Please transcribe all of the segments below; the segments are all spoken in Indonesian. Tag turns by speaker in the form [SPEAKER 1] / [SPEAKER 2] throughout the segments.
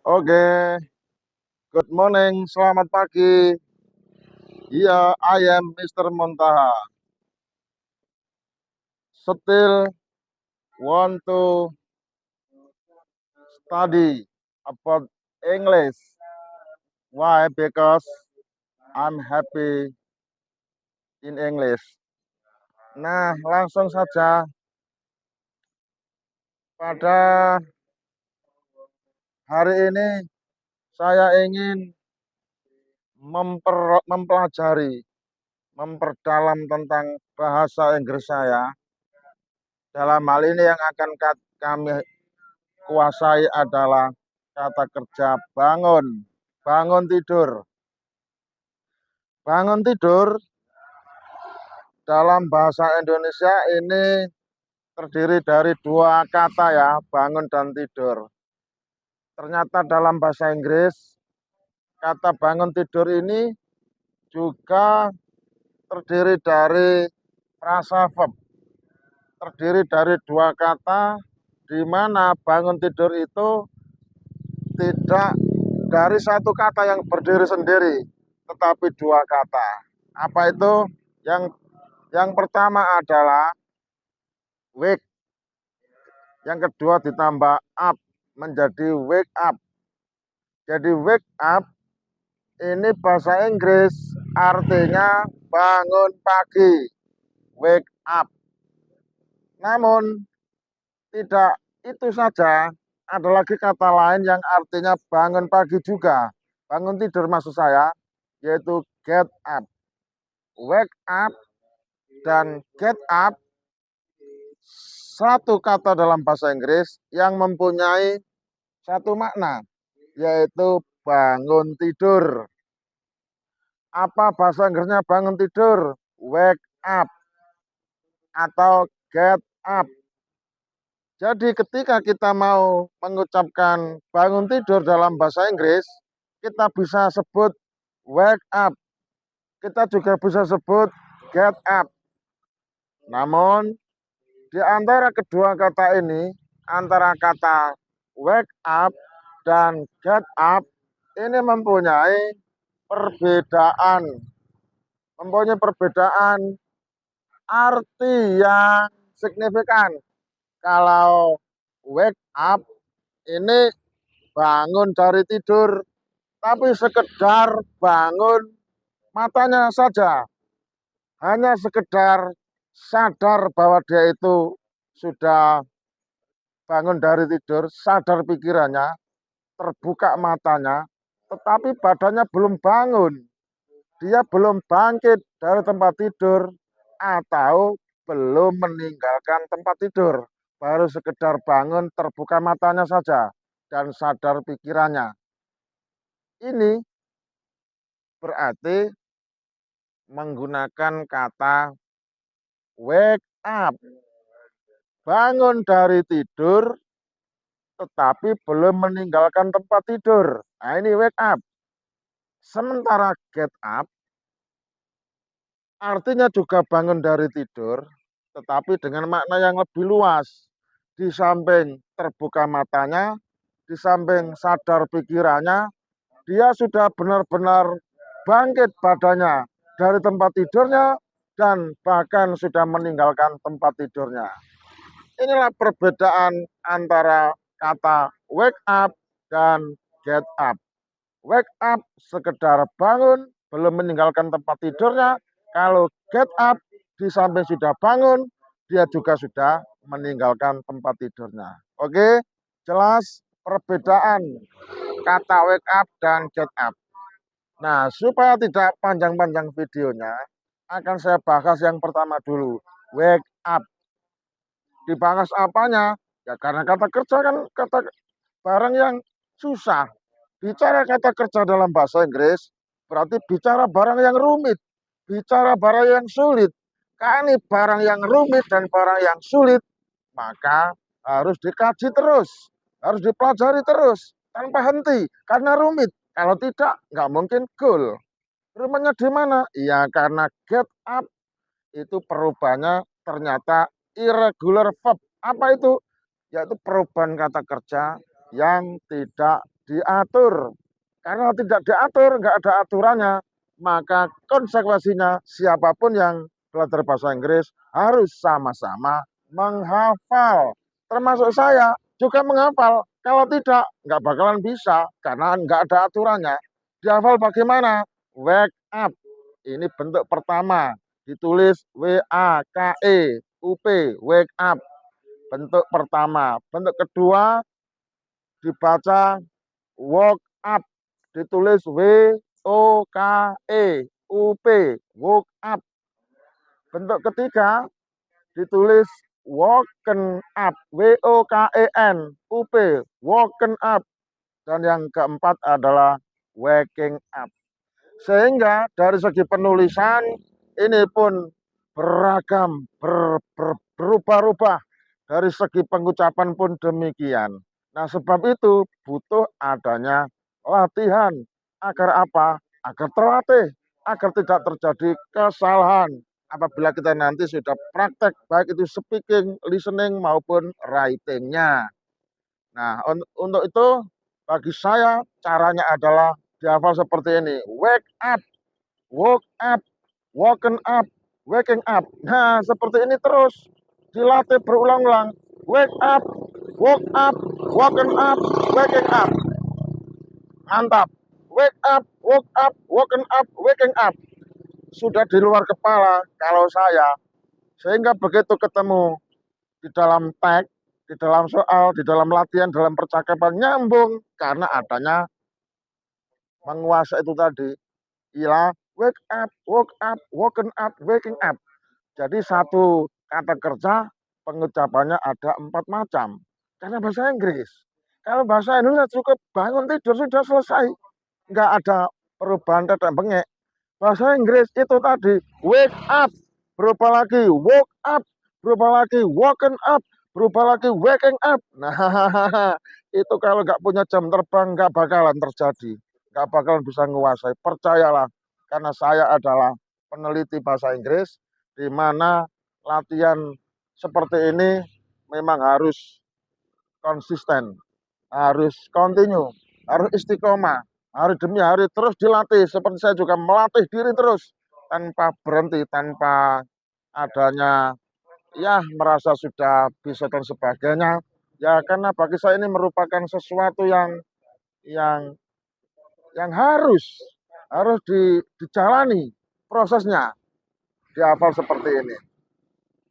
[SPEAKER 1] Oke, good morning, selamat pagi. Iya, I am Mr. Montaha. Still want to study about English. Why? Because I'm happy in English. Nah, langsung saja pada hari ini saya ingin mempelajari, memperdalam tentang bahasa Inggris saya. Dalam hal ini yang akan kami kuasai adalah kata kerja bangun, bangun tidur. Bangun tidur dalam bahasa Indonesia ini terdiri dari dua kata ya, bangun dan tidur. Ternyata dalam bahasa Inggris, kata bangun tidur ini juga terdiri dari frasa verb. Terdiri dari dua kata, di mana bangun tidur itu tidak dari satu kata yang berdiri sendiri, tetapi dua kata. Apa itu? Yang pertama adalah wake, yang kedua ditambah up menjadi wake up. Jadi wake up ini bahasa Inggris artinya bangun pagi, wake up. Namun tidak itu saja, ada lagi kata lain yang artinya bangun pagi juga, bangun tidur maksud saya, yaitu get up. Wake up dan get up satu kata dalam bahasa Inggris yang mempunyai satu makna, yaitu bangun tidur. Apa bahasa Inggrisnya bangun tidur? Wake up atau get up. Jadi ketika kita mau mengucapkan bangun tidur dalam bahasa Inggris, kita bisa sebut wake up. Kita juga bisa sebut get up. Namun di antara kedua kata ini, antara kata wake up dan get up, ini mempunyai perbedaan. Mempunyai perbedaan arti yang signifikan. Kalau wake up ini bangun dari tidur, tapi sekedar bangun matanya saja. Hanya sekedar sadar bahwa dia itu sudah bangun dari tidur, sadar pikirannya, terbuka matanya, tetapi badannya belum bangun. Dia belum bangkit dari tempat tidur atau belum meninggalkan tempat tidur. Baru sekedar bangun, terbuka matanya saja, dan sadar pikirannya. Ini berarti menggunakan kata wake up. Bangun dari tidur, tetapi belum meninggalkan tempat tidur. Nah, ini wake up. Sementara get up, artinya juga bangun dari tidur, tetapi dengan makna yang lebih luas. Di samping terbuka matanya, di samping sadar pikirannya, dia sudah benar-benar bangkit badannya dari tempat tidurnya dan bahkan sudah meninggalkan tempat tidurnya. Inilah perbedaan antara kata wake up dan get up. Wake up sekedar bangun, belum meninggalkan tempat tidurnya. Kalau get up, di samping sudah bangun, dia juga sudah meninggalkan tempat tidurnya. Oke, jelas perbedaan kata wake up dan get up. Nah, supaya tidak panjang-panjang videonya, akan saya bahas yang pertama dulu. Wake up. Dibahas apanya? Ya karena kata kerja kan kata barang yang susah. Bicara kata kerja dalam bahasa Inggris berarti bicara barang yang rumit, bicara barang yang sulit. Karena ini barang yang rumit dan barang yang sulit, maka harus dikaji terus, harus dipelajari terus tanpa henti karena rumit. Kalau tidak, nggak mungkin goal. Rumahnya di mana? Ya karena get up itu perubahannya ternyata irregular verb. Apa itu? Yaitu perubahan kata kerja yang tidak diatur. Karena tidak diatur, nggak ada aturannya, maka konsekuensinya siapapun yang belajar bahasa Inggris harus sama-sama menghafal. Termasuk saya juga menghafal. Kalau tidak, nggak bakalan bisa karena nggak ada aturannya. Dihafal bagaimana? Wake up. Ini bentuk pertama. Ditulis W-A-K-E-U-P. Wake up. Bentuk pertama. Bentuk kedua dibaca woke up, ditulis W-O-K-E-U-P, woke up. Bentuk ketiga ditulis woken up, W-O-K-E-N-U-P, woken up. Dan yang keempat adalah waking up. Sehingga dari segi penulisan ini pun beragam, berubah-ubah. Dari segi pengucapan pun demikian. Nah, sebab itu butuh adanya latihan. Agar apa? Agar terlatih, agar tidak terjadi kesalahan. Apabila kita nanti sudah praktek, baik itu speaking, listening, maupun writing-nya. Nah, untuk itu bagi saya caranya adalah dihafal seperti ini. Wake up, woke up, woken up, waking up. Nah, seperti ini terus dilatih berulang-ulang. Wake up, woke up, woken up, waking up. Mantap. Wake up, woke up, woken up, waking up. Sudah di luar kepala kalau saya. Sehingga begitu ketemu di dalam teks, di dalam soal, di dalam latihan, dalam percakapan nyambung karena adanya menguasai itu tadi. Ialah wake up, woke up, woken up, waking up. Jadi satu kata kerja pengucapannya ada 4 macam. Karena bahasa Inggris. Kalau bahasa Indonesia cukup bangun tidur sudah selesai. Nggak ada perubahan tetek bengek. Bahasa Inggris itu tadi wake up, berubah lagi woke up, berubah lagi woken up, berubah lagi waking up. Nah, itu kalau nggak punya jam terbang nggak bakalan terjadi, nggak bakalan bisa menguasai. Percayalah, karena saya adalah peneliti bahasa Inggris, di mana latihan seperti ini memang harus konsisten, harus continue, harus istiqomah, hari demi hari terus dilatih. Seperti saya juga melatih diri terus tanpa berhenti, tanpa adanya ya merasa sudah bisa dan sebagainya. Ya karena bagi saya ini merupakan sesuatu yang yang harus dijalani prosesnya, dihafal seperti ini.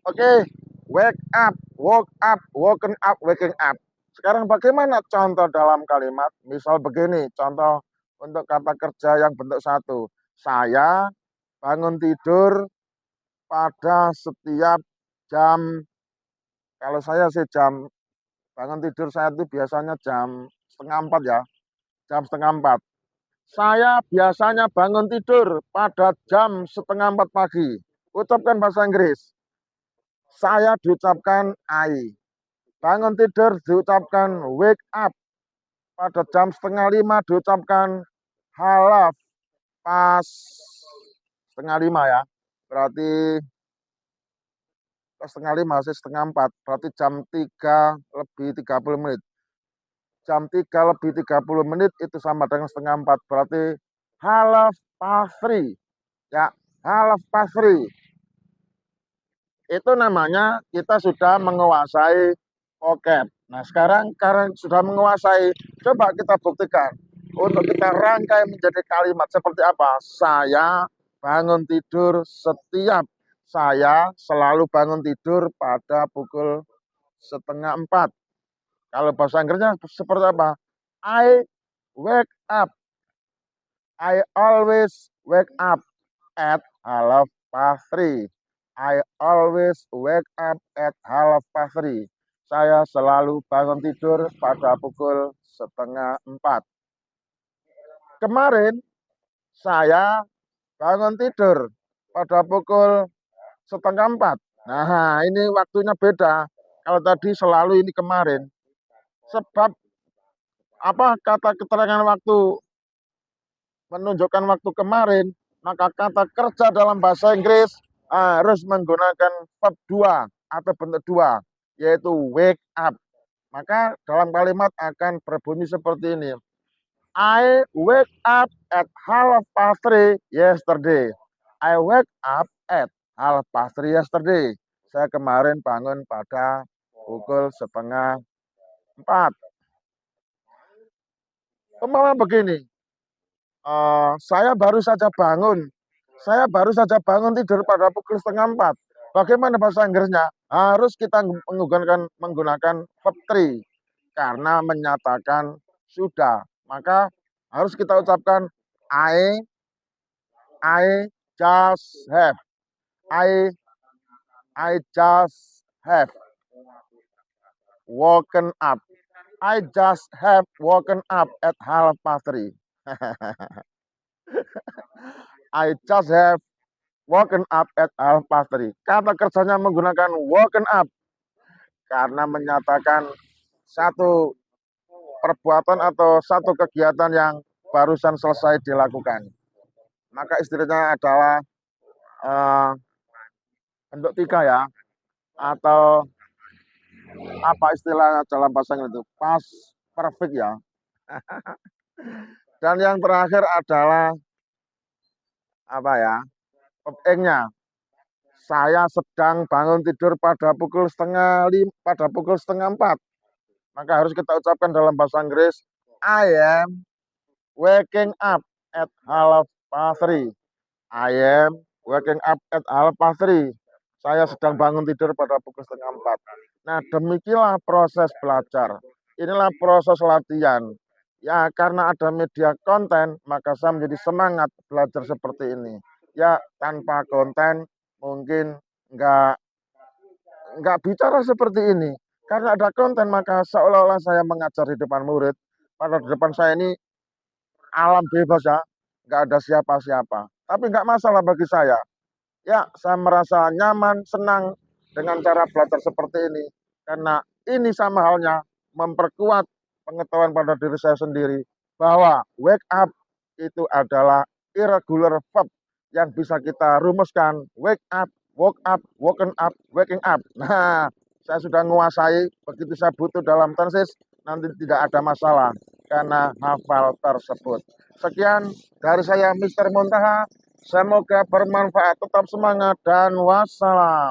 [SPEAKER 1] Oke, wake up, woke up, woken up, waking up. Sekarang bagaimana contoh dalam kalimat? Misal begini, contoh untuk kata kerja yang bentuk satu. Saya bangun tidur pada setiap jam, kalau saya sih bangun tidur saya itu biasanya jam setengah 4 ya, jam setengah 4. Saya biasanya bangun tidur pada jam setengah 4 pagi. Ucapkan bahasa Inggris. Saya diucapkan I. Bangun tidur diucapkan wake up. Pada jam setengah 5 diucapkan halaf. Pas setengah 5 ya. Berarti setengah 5 masih setengah 4. Berarti jam 3 lebih 30 menit. Jam 3 lebih 30 menit itu sama dengan setengah 4. Berarti halaf past 3. Ya, halaf past 3. Itu namanya kita sudah menguasai vocab. Nah, sekarang karena sudah menguasai, coba kita buktikan. Untuk kita rangkai menjadi kalimat seperti apa? Saya bangun tidur setiap. Saya selalu bangun tidur pada pukul setengah 4. Kalau bahasa Inggrisnya seperti apa? I wake up. I always wake up at half past 3. I always wake up at half past 3. Saya selalu bangun tidur pada pukul setengah 4. Kemarin saya bangun tidur pada pukul setengah 4. Nah, ini waktunya beda. Kalau tadi selalu ini kemarin. Sebab apa kata keterangan waktu menunjukkan waktu kemarin, maka kata kerja dalam bahasa Inggris harus menggunakan verb 2 atau bentuk 2, yaitu wake up. Maka dalam kalimat akan berbunyi seperti ini. I wake up at 3:30 yesterday. I wake up at 3:30 yesterday. Saya kemarin bangun pada pukul 3:30. Umpama begini, saya baru saja bangun. Saya baru saja bangun tidur pada pukul 3:30. Bagaimana bahasa Inggrisnya? Harus kita menggunakan verb 3 karena menyatakan sudah. Maka harus kita ucapkan I just have. I just have woken up. I just have woken up at 3:30. I just have woken up at 3:30. Kata kerjanya menggunakan woken up karena menyatakan satu perbuatan atau satu kegiatan yang barusan selesai dilakukan. Maka istilahnya adalah bentuk 3 ya, atau apa istilahnya dalam bahasa Inggris itu? Past perfect ya. Dan yang terakhir adalah apa ya? Ing-nya. Saya sedang bangun tidur pada pukul 3:30. Maka harus kita ucapkan dalam bahasa Inggris, I am waking up at 3:30. I am waking up at 3:30. Saya sedang bangun tidur pada pukul 3:30. Nah, demikianlah proses belajar. Inilah proses latihan. Ya, karena ada media konten, maka saya menjadi semangat belajar seperti ini. Ya, tanpa konten mungkin nggak bicara seperti ini. Karena ada konten, maka seolah-olah saya mengajar di depan murid. Pada depan saya ini alam bebas ya, nggak ada siapa-siapa. Tapi nggak masalah bagi saya. Ya, saya merasa nyaman, senang dengan cara belajar seperti ini. Karena ini sama halnya memperkuat pengetahuan pada diri saya sendiri bahwa wake up itu adalah irregular verb yang bisa kita rumuskan. Wake up, woke up, woken up, waking up. Nah, saya sudah menguasai, begitu saya butuh dalam tenses, nanti tidak ada masalah karena hafal tersebut. Sekian dari saya, Mr. Muntaha. Semoga bermanfaat. Tetap semangat dan wassalam.